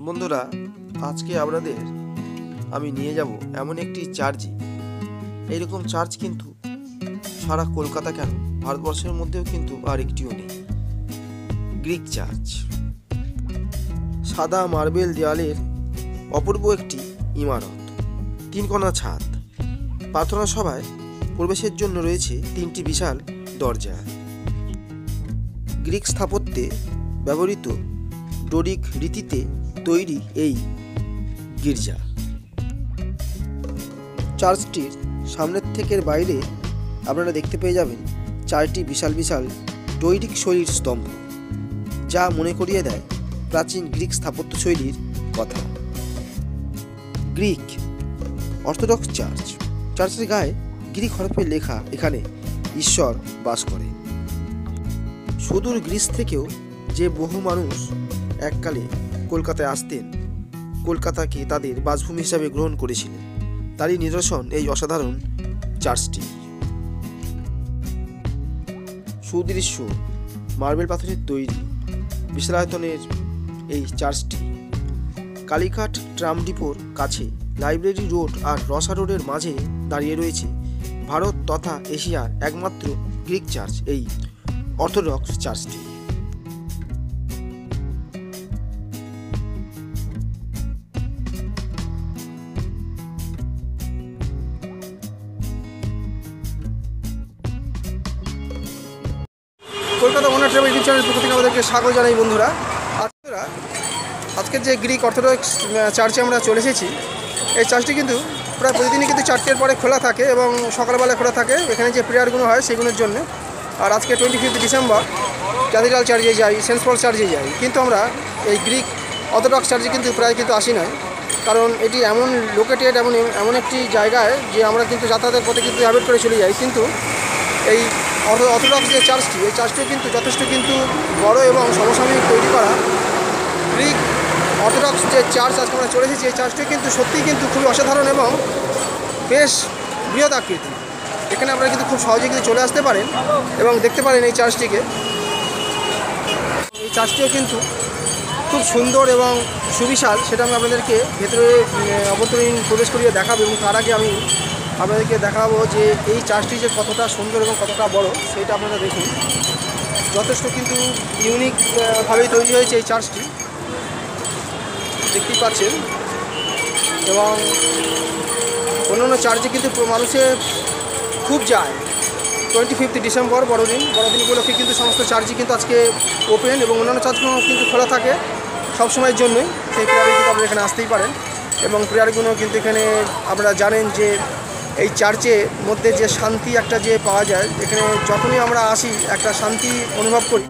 বন্ধুরা, আজকে আপনাদের আমি নিয়ে যাব এমন একটি চার্চে। এইরকম চার্চ কিন্তু সারা কলকাতা কেন ভারতবর্ষের মধ্যেও কিন্তু আর একটিও নেই। গ্রিক চার্চ, সাদা মার্বেল দেওয়ালের অপূর্ব একটি ইমারত, 3 কোণা ছাদ, প্রার্থনা সভায় প্রবেশের জন্য রয়েছে 3টি বিশাল দরজা। গ্রিক স্থাপত্যে ব্যবহৃত ডোরিক রীতিতে তৈরি এই গির্জা। চার্চটির সামনের থেকে বাইরে আপনারা দেখতে পেয়ে যাবেন 4টি বিশাল বিশাল ডোরিক শৈলীর স্তম্ভ, যা মনে করিয়ে দেয় প্রাচীন গ্রিক স্থাপত্য শৈলীর কথা। গ্রিক অর্থোডক্স চার্চ, চার্চের গায়ে গ্রিক হরফে লেখা এখানে ঈশ্বর বাস করে। সুদূর গ্রিস থেকেও যে বহু মানুষ এককালে কলকাতায় আসতেন, কলকাতাকে তাদের বাসভূমি হিসাবে গ্রহণ করেছিলেন, তারই নিদর্শন এই অসাধারণ চার্চটি। সুদৃশ্য মার্বেল পাথরের তৈরি বিশালায়তনের এই চার্চটি কালীঘাট ট্রাম ডিপোর কাছে লাইব্রেরি রোড আর রসা রোডের মাঝে দাঁড়িয়ে রয়েছে ভারত তথা এশিয়ার একমাত্র গ্রিক চার্চ, এই অর্থোডক্স চার্চটি। কলকাতা ওনার ট্রাভেল ইউটিউব চ্যানেলের পক্ষ থেকে আমাদেরকে স্বাগত জানাই। বন্ধুরা, আজকের যে গ্রিক অর্থোডক্স চার্চে আমরা চলে এসেছি, এই চার্চটি কিন্তু প্রায় প্রতিদিনই কিন্তু 4টের পরে খোলা থাকে এবং সকালবেলা খোলা থাকে। এখানে যে প্রেয়ারগুলো হয় সেগুলোর জন্য। আর আজকে 25 ডিসেম্বর ক্যাথিড্রাল চার্চে যাই, সেন্ট পল চার্চে যাই, কিন্তু আমরা এই গ্রিক অর্থোডক্স চার্চে কিন্তু প্রায় কিন্তু আসি নাই, কারণ এটি এমন লোকেটেড, এমন একটি জায়গায় যে আমরা কিন্তু যাতায়াতের পথে কিন্তু অ্যাভয়েড করে চলে যাই। কিন্তু এই অর্থোডক্স যে চার্চটি, এই চার্চটিও কিন্তু যথেষ্ট কিন্তু বড় এবং সমসাময়িক তৈরি করা। গ্রিক অর্থোডক্স যে চার্চ আজকে আমরা চলে এসেছি, এই চার্চটিও কিন্তু সত্যিই কিন্তু খুবই অসাধারণ এবং বেশ বৃহৎ আকৃতি। এখানে আপনারা কিন্তু খুব সহজে কিন্তু চলে আসতে পারেন এবং দেখতে পারেন এই চার্চটিকে। এই চার্চটিও কিন্তু খুব সুন্দর এবং সুবিশাল, সেটা আমি আপনাদেরকে ভেতরে অভ্যন্তরীণ প্রবেশ করিয়ে দেখাবো। এবং তার আগে আমি আপনাদেরকে দেখাবো যে এই চার্চটি যে কতটা সুন্দর এবং কতটা বড়, সেইটা আপনারা দেখুন। যথেষ্ট কিন্তু ইউনিকভাবেই তৈরি হয়েছে এই চার্চটি, দেখতেই পাচ্ছেন। এবং অন্যান্য চার্চে কিন্তু মানুষে খুব যায়। 25 ডিসেম্বর বড়দিন উপলক্ষে কিন্তু সমস্ত চার্চই কিন্তু আজকে ওপেন এবং অন্যান্য চার্চগুলো কিন্তু খোলা থাকে সবসময়ের জন্যই। সেই প্রেয়ারে কিন্তু আপনারা এখানে আসতেই পারেন এবং প্রেয়ারগুলো কিন্তু এখানে আপনারা জানেন যে এই চার্চের মধ্যে যে শান্তি একটা যে পাওয়া যায়, এখানে যখনই আমরা আসি একটা শান্তি অনুভব করি।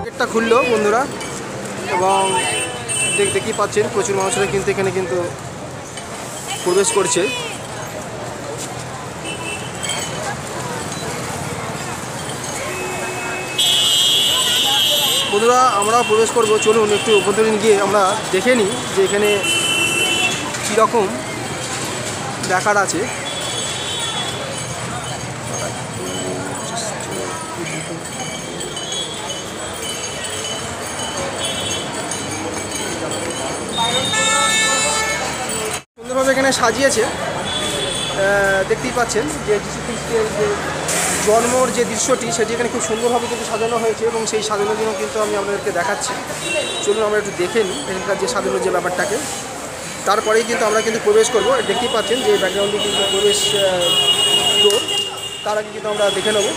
গেটটা খুললো বন্ধুরা, এবং দেখতেই পাচ্ছেন প্রচুর মানুষরা কিন্তু এখানে কিন্তু প্রবেশ করছে। বন্ধুরা, আমরা প্রবেশ করব, চলুন একটু অভ্যন্তরীণ গিয়ে আমরা দেখে নিই যে এখানে কীরকম দেখার আছে। সুন্দরভাবে এখানে সাজিয়েছে, দেখতেই পাচ্ছেন যে যিশু খ্রিস্টের যে জন্মর যে দৃশ্যটি, সেটি এখানে খুব সুন্দরভাবে কিন্তু সাজানো হয়েছে এবং সেই সাজানোর জন্য কিন্তু আমি আপনাদেরকে দেখাচ্ছি। চলুন আমরা একটু দেখে নিই এখানকার যে সাজানোর যে ব্যাপারটাকে, তারপরেই কিন্তু আমরা কিন্তু প্রবেশ করব। দেখতেই পাচ্ছেন যে ব্যাকগ্রাউন্ডে কিন্তু প্রবেশ ডোর, তার আগে কিন্তু আমরা দেখে নেব।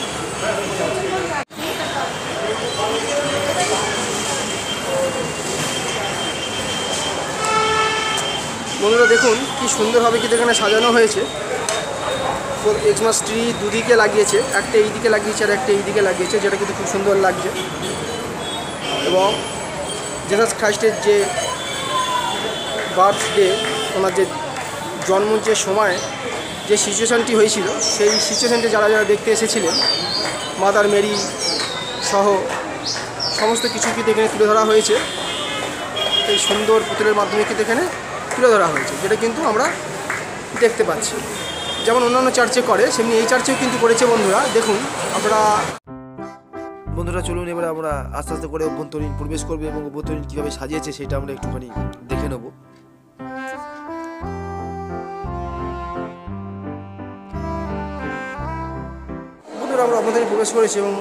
বন্ধুরা দেখুন কি সুন্দরভাবে কিন্তু এখানে সাজানো হয়েছে। এক্সমাস ট্রি দুদিকে লাগিয়েছে, একটা এই দিকে লাগিয়েছে আর একটা এই দিকে লাগিয়েছে, যেটা কিন্তু খুব সুন্দর লাগছে। এবং জিসাস খ্রাইস্টের যে বার্থডে, ওনার যে জন্ম যে সময় যে সিচুয়েশানটি হয়েছিল সেই সিচুয়েশানটি যারা যারা দেখতে এসেছিলেন মাদার মেরি সহ সমস্ত কিছু কিন্তু এখানে তুলে ধরা হয়েছে। এই সুন্দর পুতুলের মাধ্যমে কিন্তু এখানে তুলে ধরা হয়েছে, যেটা কিন্তু আমরা দেখতে পাচ্ছি। যেমন অন্যান্য চার্চে করে সেমনি এই চার্চেও কিন্তু করেছে বন্ধুরা। দেখুন বন্ধুরা চলুন এবার আমরা আস্তে আস্তে করে অভ্যন্তরীণ প্রবেশ করবো এবং অভ্যন্তরীণ কীভাবে সাজিয়েছে সেটা আমরা একটুখানি দেখে নেব। বন্ধুরা আমরা অভ্যন্তরীণ প্রবেশ করেছি এবং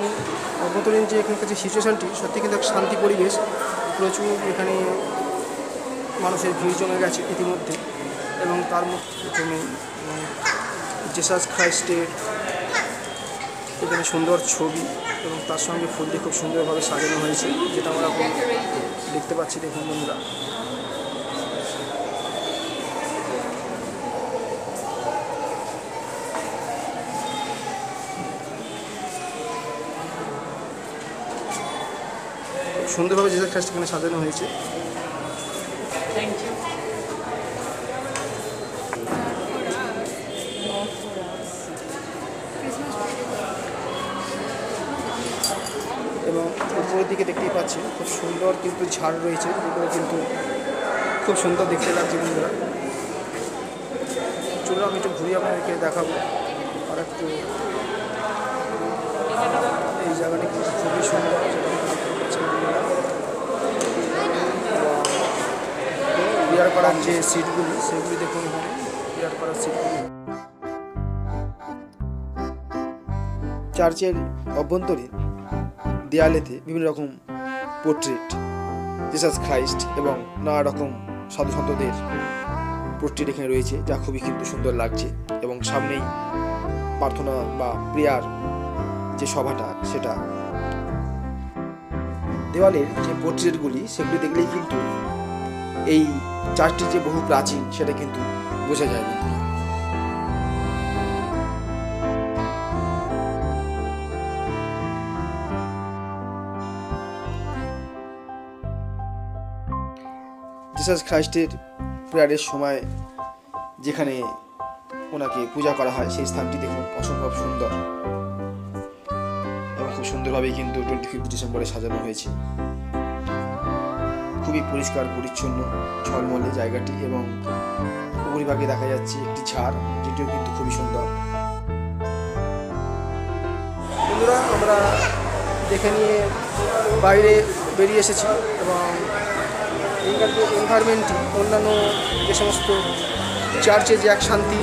অভ্যন্তরীণ যে এখানকার যে সিচুয়েশানটি সত্যি কিন্তু এক শান্তি পরিবেশ। প্রচুর এখানে মানুষের ভিড় জমে গেছে ইতিমধ্যে এবং তার মধ্যে জিসাস খ্রাইস্টের এখানে সুন্দর ছবি এবং তার সঙ্গে ফুল দিয়ে খুব সুন্দরভাবে সাজানো হয়েছে, যেটা আমরা এখন দেখতে পাচ্ছি। দেখুন বন্ধুরা, খুব সুন্দরভাবে জিসাস খ্রাইস্ট এখানে সাজানো হয়েছে। এবং উপরের দিকে দেখতেই পাচ্ছি খুব সুন্দর কিন্তু ঝাড় রয়েছে, যেগুলো কিন্তু খুব সুন্দর দেখতে লাগছে বন্ধুরা। চলুন আমি একটু ঘুরিয়ে আপনাদেরকে দেখাবো আর একটু। এই জায়গাটা কিন্তু খুবই সুন্দর, বিয়ার করার যে সিটগুলি সেগুলি দেখুন, এখানে বিয়ার করার সিটগুলি। চার্চের অভ্যন্তরীণ দেয়ালেতে বিভিন্ন রকম পোর্ট্রেট জিসাস খ্রাইস্ট এবং নানা রকম সাধু সন্তদের পোর্ট্রেট এখানে রয়েছে, যা খুবই কিন্তু সুন্দর লাগছে। এবং সামনেই প্রার্থনা বা প্রেয়ার যে সভাটা, সেটা দেওয়ালের যে পোর্ট্রেটগুলি সেগুলি দেখলেই কিন্তু এই চার্চটি যে বহু প্রাচীন সেটা কিন্তু বোঝা যায় বন্ধুরা। জিসাস খ্রাইস্টের প্রেয়ারের সময় যেখানে ওনাকে পূজা করা হয় সেই স্থানটি দেখুন অসম্ভব সুন্দর এবং খুব সুন্দরভাবেই কিন্তু 25 ডিসেম্বরে সাজানো হয়েছে। খুবই পরিষ্কার পরিচ্ছন্ন ঝলমলে জায়গাটি এবং উপরিভাগে দেখা যাচ্ছে একটি ঝাড়, যেটিও কিন্তু খুবই সুন্দর। বন্ধুরা আমরা দেখে নিয়ে বাইরে বেরিয়ে এসেছি এবং এইখানকার যে এনভায়রনমেন্টটি অন্যান্য যে সমস্ত চার্চে যে এক শান্তি,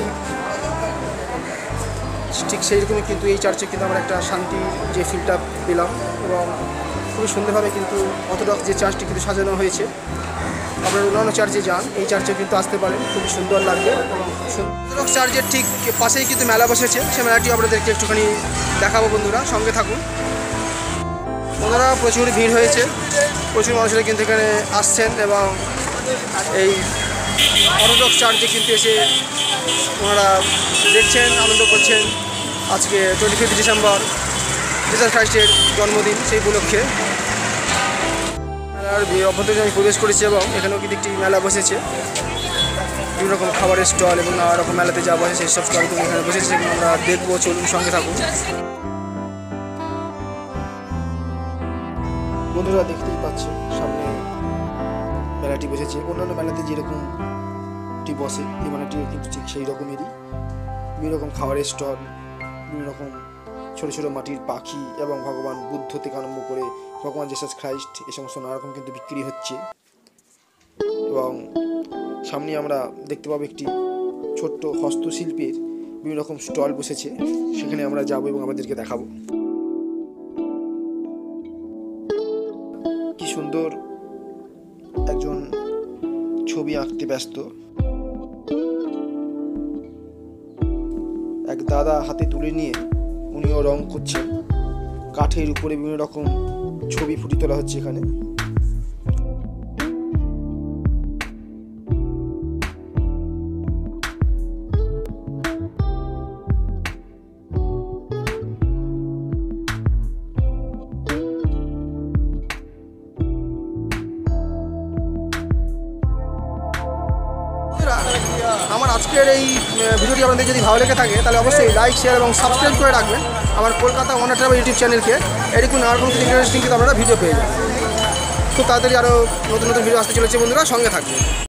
ঠিক সেই রকমই কিন্তু এই চার্চে কিন্তু আমরা একটা শান্তি যে ফিলটা পেলাম এবং খুবই সুন্দরভাবে কিন্তু অর্থোডক্স যে চার্চটি কিন্তু সাজানো হয়েছে। আপনারা অন্যান্য চার্চে যান, এই চার্চে কিন্তু আসতে পারেন, খুবই সুন্দর লাগবে। এবং অর্থোডক্স চার্চের ঠিক পাশেই কিন্তু মেলা বসেছে, সেই মেলাটি আপনাদেরকে একটুখানি দেখাবো বন্ধুরা, সঙ্গে থাকুন। বন্ধুরা প্রচুর ভিড় হয়েছে, প্রচুর মানুষরা কিন্তু এখানে আসছেন এবং এই অর্থোডক্স চার্চে কিন্তু এসে ওনারা দেখছেন, আনন্দ করছেন। আজকে 25 ডিসেম্বর জিসাস খ্রাইস্টের জন্মদিন, সেই উপলক্ষে মেলার অভ্যন্তরে আমি প্রবেশ করেছি এবং এখানেও কিন্তু একটি মেলা বসেছে। বিভিন্ন রকম খাবারের স্টল এবং নানা রকম মেলাতে যা বসে সেই সব স্টলগুলো এখানে বসেছে, সেগুলো আমরা দেখবো। চলুন সঙ্গে থাকুন। বন্ধুরা দেখতেই পাচ্ছেন সামনে মেলাটি বসেছে। অন্যান্য মেলাতে যেরকমটি বসে এই মেলাটিও কিন্তু ঠিক সেই রকমেরই। বিভিন্ন রকম খাবারের স্টল, বিভিন্ন রকম ছোটো ছোটো মাটির পাখি এবং ভগবান বুদ্ধ থেকে আরম্ভ করে ভগবান জিসাস খ্রাইস্ট এই সমস্ত নানা রকম কিন্তু বিক্রি হচ্ছে। এবং সামনে আমরা দেখতে পাবো একটি ছোট্ট হস্তশিল্পের বিভিন্ন রকম স্টল বসেছে, সেখানে আমরা যাবো এবং আমাদেরকে দেখাবো। কি সুন্দর একজন ছবি আঁকতে ব্যস্ত এক দাদা, হাতে তুলে নিয়ে উনিও রং করছেন। কাঠের উপরে বিভিন্ন রকম ছবি ফুটিয়ে তোলা হচ্ছে এখানে। আমার আজকের এই ভিডিওটি আপনাদের যদি ভালো লেগে থাকে তাহলে অবশ্যই লাইক শেয়ার এবং সাবস্ক্রাইব করে রাখবেন আমার কলকাতা ওয়ান্ডার ট্রাভেল ইউটিউব চ্যানেলকে। এরকম নানা রকম ইন্টারেস্টিং কিন্তু আপনারা ভিডিও পেয়ে যাবেন। খুব তাড়াতাড়ি আরও নতুন নতুন ভিডিও আসতে চলেছে বন্ধুরা, সঙ্গে থাকবেন।